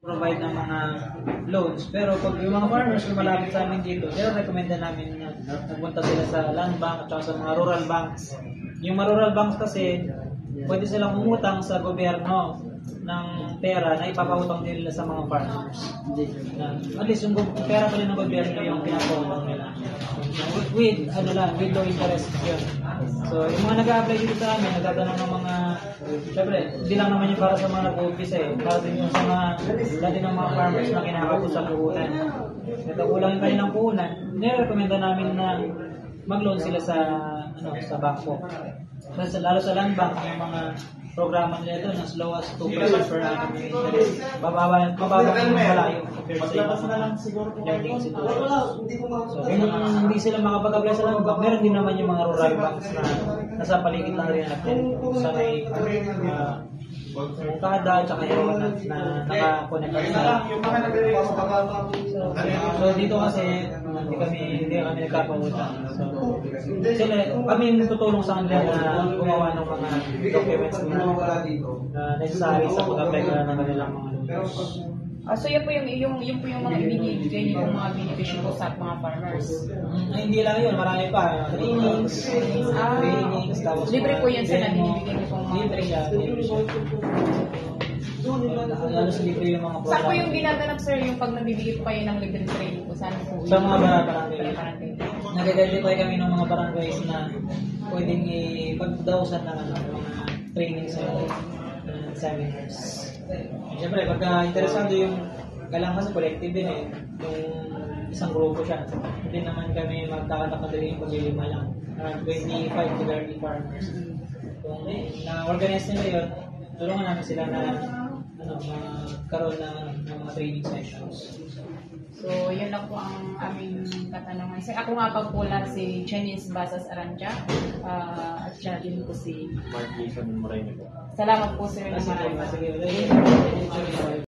provide ng mga loans. Pero pag yung mga farmers na malapit sa amin dito, recommenda namin na nagpunta sila sa land bank at sa mga rural banks. Yung mga rural banks kasi, pwede silang umutang sa gobyerno ng pera na ipapautang nila sa mga farmers. At least yung pera pa rin ng gobyerno yung pinapautang nila. With low interest yun. So, yung mga nag-a-apply dito sa amin, nagtatanong ng mga, syempre, hindi lang naman yung para sa mga nag-umpisa para din yung sa mga, dati ng mga farmers na kinakapos sa puhunan. Ito, kulang yung kanilang puhunan, nire-recommenda namin na mag-loan sila sa bangko. Kasi lalo sa land bank, yung mga programa nila ito, as low as 2% per annum yung interest. Mababa yung malayo compared sa ibang lending institutions. So, kung hindi sila makapag-apply sa land bank, meron din naman yung mga rural banks na nasa paligid lang rin natin sa may kada at saka yung na nakakonect sa so dito kasi hindi kami nagkakautang. So sila kami tutulong sa kanila na gumawa ng mga documents na necessary sa pag-apply ng kanilang mga loans. So yan po yung mga ibinibigay niyo mga beneficiary po sa mga farmers. Hindi lang yun, marami pa. Trainings, libre po yan sa binibigay niyo pong mga libre siya. Lalo sa libre yung mga program. Saan po yung ginaganap, sir, yung pag nabibigay po kayo ng libre training po? Saan po? Sa mga barangay. Nag-identify kami ng mga barangays na pwedeng ipagdausan ng mga training sa seminars. Siyempre, pagka interesado yung kailangan kasi collective din yung isang grupo siya. Hindi naman kami magkakatakadali yung paglilima lang. 25 to 30 farmers. Kung na-organize nila yun, tulungan namin sila na magkaroon ng mga training sessions. So, yun lang po ang aming katanungan. Ako nga pagpula si Janice Basas Aranja at siya din po si Mark Jason Moreno. Salamat po, sir. Na marami. Sige.